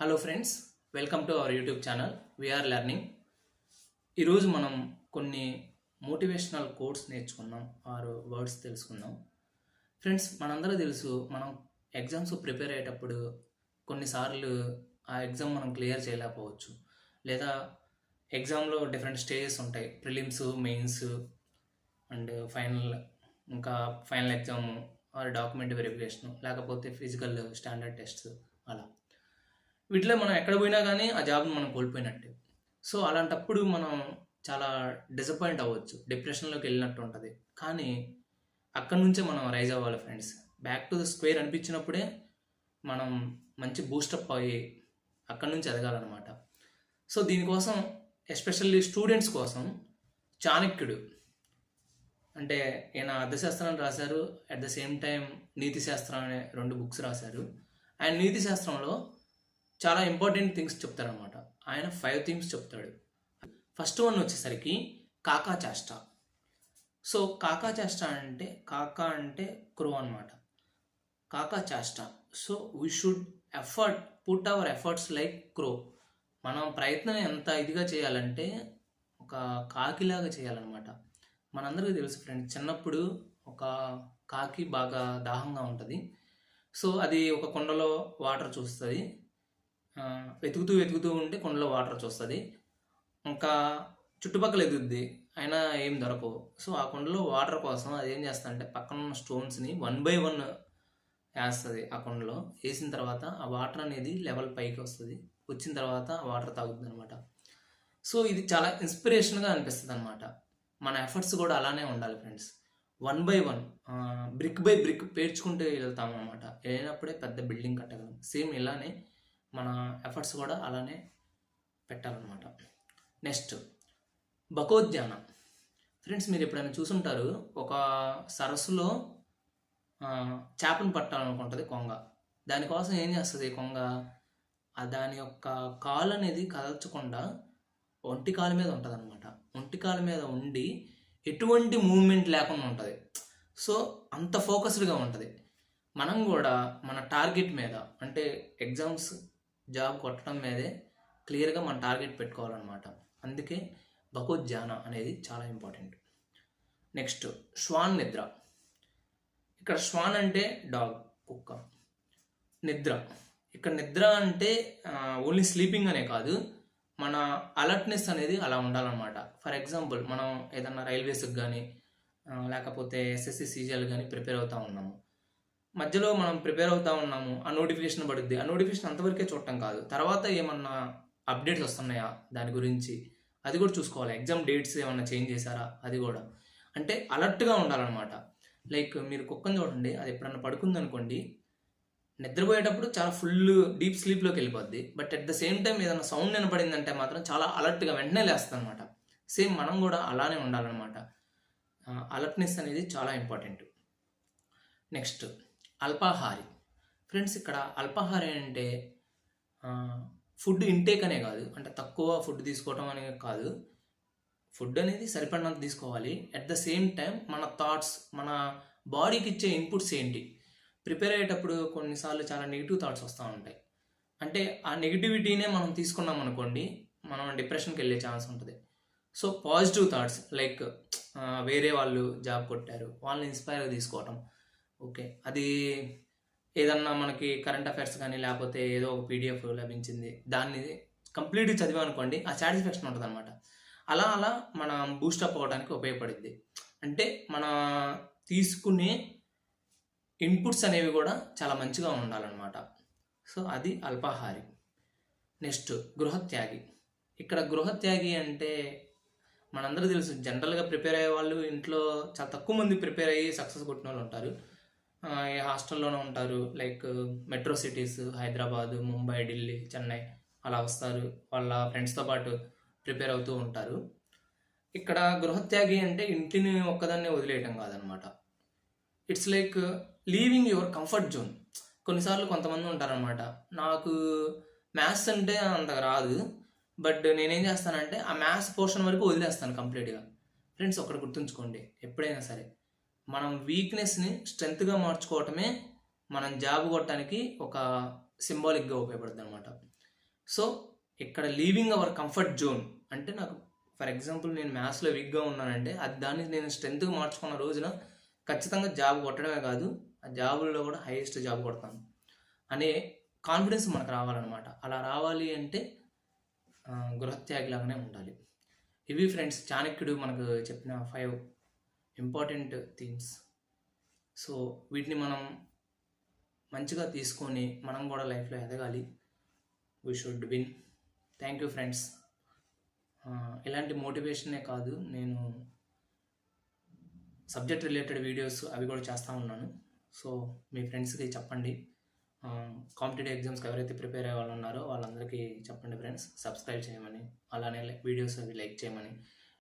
Hello friends, welcome to our YouTube channel VR learning. ఈరోజు మనం కొన్ని మోటివేషనల్ కోట్స్ నేర్చుకుందాం, ఆరు వర్డ్స్ తెలుసుకుందాం. ఫ్రెండ్స్, మనందరూ తెలుసు, మనం ఎగ్జామ్స్ ప్రిపేర్ అయ్యేటప్పుడు కొన్నిసార్లు ఆ ఎగ్జామ్ మనం క్లియర్ చేయలేకపోవచ్చు, లేదా ఎగ్జామ్లో డిఫరెంట్ స్టేజెస్ ఉంటాయి. ప్రిలిమ్స్, మెయిన్స్ అండ్ ఫైనల్, ఇంకా final exam are document verification, లేకపోతే ఫిజికల్ స్టాండర్డ్ టెస్ట్స్. అలా వీటిలో మనం ఎక్కడ పోయినా కానీ ఆ జాబ్ని మనం కోల్పోయినట్టే. సో అలాంటప్పుడు మనం చాలా డిసప్పాయింట్ అవ్వచ్చు, డిప్రెషన్లోకి వెళ్ళినట్టు ఉంటుంది. కానీ అక్కడి నుంచే మనం రైజ్ అవ్వాలి friends. Back to the square అనిపించినప్పుడే మనం మంచి బూస్టప్ అయ్యి అక్కడి నుంచి ఎదగాలన్నమాట. సో దీనికోసం ఎస్పెషల్లీ స్టూడెంట్స్ కోసం చాణక్యుడు, అంటే ఈయన అర్థశాస్త్రాన్ని రాశారు, అట్ ద సేమ్ టైం నీతి శాస్త్రం అనే 2 బుక్స్ రాశారు. ఆయన నీతి శాస్త్రంలో చాలా ఇంపార్టెంట్ థింగ్స్ చెప్తారనమాట. ఆయన 5 థింగ్స్ చెప్తాడు. ఫస్ట్ వన్ వచ్చేసరికి కాకా చేష్ట. సో కాకా చేష్ట అంటే, కాకా అంటే క్రో అనమాట. కాకా చేష్ట. So we should put our efforts like crow. మనం ప్రయత్నం ఎంత ఇదిగా చేయాలంటే ఒక కాకిలాగా చేయాలన్నమాట. మనందరికీ తెలుసు ఫ్రెండ్స్, చిన్నప్పుడు ఒక కాకి బాగా దాహంగా ఉంటుంది. సో అది ఒక కుండలో వాటర్ చూస్తుంది, వెతుకుతూ ఉంటే కుండలో వాటర్ చూస్తుంది. ఇంకా చుట్టుపక్కల ఎదుగుద్ది, అయినా ఏం దొరకవు. సో ఆ కుండలో వాటర్ కోసం అది ఏం చేస్తుందంటే పక్కన ఉన్న స్టోన్స్ని 1 by 1 వేస్తుంది. ఆ కుండలో వేసిన తర్వాత ఆ వాటర్ అనేది లెవెల్ పైకి వస్తుంది. వచ్చిన తర్వాత ఆ వాటర్ తాగుతుంది అనమాట. సో ఇది చాలా ఇన్స్పిరేషన్గా అనిపిస్తుంది అనమాట. మన ఎఫర్ట్స్ కూడా అలానే ఉండాలి friends. 1 by 1, brick by brick పేర్చుకుంటూ వెళ్తాము అనమాట. వెళ్ళినప్పుడే పెద్ద బిల్డింగ్ కట్టగలం. సేమ్ ఇలానే మన ఎఫర్ట్స్ కూడా అలానే పెట్టాలన్నమాట. నెక్స్ట్ బకోద్యాన. ఫ్రెండ్స్, మీరు ఎప్పుడైనా చూసుంటారు, ఒక సరస్సులో చేపను పట్టాలనుకుంటుంది కొంగ. దానికోసం ఏం చేస్తుంది కొంగ, దాని యొక్క కాలు అనేది కదల్చకుండా ఒంటి కాలు మీద ఉంటుంది అనమాట. ఒంటి కాలు మీద ఉండి ఎటువంటి మూవ్మెంట్ లేకుండా ఉంటుంది. సో అంత ఫోకస్డ్గా ఉంటుంది. మనం కూడా మన టార్గెట్ మీద, అంటే ఎగ్జామ్స్, జాబ్ కొట్టడం మీదే క్లియర్గా మన టార్గెట్ పెట్టుకోవాలన్నమాట. అందుకే బకోద్యాన అనేది చాలా ఇంపార్టెంట్. నెక్స్ట్ శ్వాన్ నిద్ర. ఇక్కడ శ్వాన్ అంటే డాగ్, కుక్క. నిద్ర, ఇక్కడ నిద్ర అంటే ఓన్లీ స్లీపింగ్ అనే కాదు, మన అలర్ట్నెస్ అనేది అలా ఉండాలన్నమాట. ఫర్ ఎగ్జాంపుల్, మనం ఏదన్నా రైల్వేస్కి కానీ లేకపోతే ఎస్ఎస్సి సీజీఎల్ కానీ ప్రిపేర్ అవుతూ ఉన్నాము. మధ్యలో మనం ప్రిపేర్ అవుతూ ఉన్నాము, ఆ నోటిఫికేషన్ పడుద్ది. ఆ నోటిఫికేషన్ అంతవరకే చూడటం కాదు, తర్వాత ఏమన్నా అప్డేట్స్ వస్తున్నాయా దాని గురించి అది కూడా చూసుకోవాలి. ఎగ్జామ్ డేట్స్ ఏమన్నా చేంజ్ చేశారా అది కూడా. అంటే అలర్ట్గా ఉండాలన్నమాట. లైక్ మీరు కుక్కని చూడండి, అది ఎప్పుడన్నా పడుకుందనుకోండి, నిద్రపోయేటప్పుడు చాలా ఫుల్ డీప్ స్లీప్లోకి వెళ్ళిపోద్ది. But at the same time ఏదైనా సౌండ్ వినపడిందంటే మాత్రం చాలా అలర్ట్గా వెంటనే లేస్తుంది అనమాట. సేమ్ మనం కూడా అలానే ఉండాలన్నమాట. అలర్ట్నెస్ అనేది చాలా ఇంపార్టెంట్. నెక్స్ట్ అల్పాహారి. ఫ్రెండ్స్, ఇక్కడ అల్పాహారి అంటే ఫుడ్ ఇంటేక్ అనే కాదు, అంటే తక్కువ ఫుడ్ తీసుకోవటం అనే కాదు. ఫుడ్ అనేది సరిపడినంత తీసుకోవాలి. అట్ ద సేమ్ టైం మన థాట్స్, మన బాడీకి ఇచ్చే ఇన్పుట్స్ ఏంటి. ప్రిపేర్ అయ్యేటప్పుడు కొన్నిసార్లు చాలా నెగిటివ్ థాట్స్ వస్తూ ఉంటాయి. అంటే ఆ నెగిటివిటీనే మనం తీసుకున్నాం అనుకోండి, మనం డిప్రెషన్కి వెళ్ళే ఛాన్స్ ఉంటుంది. సో పాజిటివ్ థాట్స్, లైక్ వేరే వాళ్ళు జాబ్ కొట్టారు, వాళ్ళని ఇన్స్పైర్గా తీసుకోవటం. ఓకే, అది ఏదన్నా మనకి కరెంట్ అఫైర్స్ కానీ లేకపోతే ఏదో ఒక పీడిఎఫ్ లభించింది, దాన్ని కంప్లీట్గా చదివామనుకోండి, ఆ సాటిస్ఫాక్షన్ ఉంటుంది అనమాట. అలా మనం బూస్టప్ అవ్వడానికి ఉపయోగపడుద్ది. అంటే మన తీసుకునే ఇన్పుట్స్ అనేవి కూడా చాలా మంచిగా ఉండాలన్నమాట. సో అది అల్పాహారి. నెక్స్ట్ గృహత్యాగి. ఇక్కడ గృహత్యాగి అంటే మనందరూ తెలుసు, జనరల్గా ప్రిపేర్ అయ్యే వాళ్ళు ఇంట్లో చాలా తక్కువ మంది ప్రిపేర్ అయ్యి సక్సెస్ కొట్టిన వాళ్ళు ఉంటారు. ఏ హాస్టల్లోనే ఉంటారు. Like metro cities, Hyderabad, Mumbai, Delhi, Chennai అలా వస్తారు. వాళ్ళ ఫ్రెండ్స్తో పాటు ప్రిపేర్ అవుతూ ఉంటారు. ఇక్కడ గృహత్యాగి అంటే ఇంటిని ఒక్కదాన్నే వదిలేయటం కాదనమాట. It's like leaving your comfort zone. కొన్నిసార్లు కొంతమంది ఉంటారనమాట, నాకు మ్యాథ్స్ అంటే అంతగా రాదు, బట్ నేనేం చేస్తానంటే ఆ మ్యాథ్స్ పోర్షన్ వరకు వదిలేస్తాను కంప్లీట్గా. ఫ్రెండ్స్, ఒకటి గుర్తుంచుకోండి, ఎప్పుడైనా సరే మనం వీక్నెస్ని స్ట్రెంగ్త్గా మార్చుకోవటమే మనం జాబ్ కొట్టడానికి ఒక సింబాలిక్గా ఉపయోగపడుతుంది అనమాట. సో ఇక్కడ లీవింగ్ అవర్ కంఫర్ట్ జోన్ అంటే నాకు ఫర్ ఎగ్జాంపుల్ నేను మ్యాథ్స్లో వీక్గా ఉన్నానంటే అది దాన్ని నేను స్ట్రెంత్గా మార్చుకున్న రోజున ఖచ్చితంగా జాబ్ కొట్టడమే కాదు ఆ జాబుల్లో కూడా హైయెస్ట్ జాబ్ కొడతాను అనే కాన్ఫిడెన్స్ మనకు రావాలన్నమాట. అలా రావాలి అంటే గృహత్యాగిలాగానే ఉండాలి. ఇవి ఫ్రెండ్స్ చాణక్యుడు మనకు చెప్పిన 5 ఇంపార్టెంట్ థింగ్స్. సో వీటిని మనం మంచిగా తీసుకొని మనం కూడా లైఫ్లో ఎదగాలి. We should win. Thank you friends. ఇలాంటి మోటివేషనే కాదు, నేను సబ్జెక్ట్ రిలేటెడ్ వీడియోస్ అవి కూడా చేస్తూ ఉన్నాను. సో మీ ఫ్రెండ్స్కి చెప్పండి. కాంపిటేటివ్ ఎగ్జామ్స్కి ఎవరైతే ప్రిపేర్ అయ్యే వాళ్ళు ఉన్నారో వాళ్ళందరికీ చెప్పండి ఫ్రెండ్స్, సబ్స్క్రైబ్ చేయమని, అలానే వీడియోస్ అవి లైక్ చేయమని.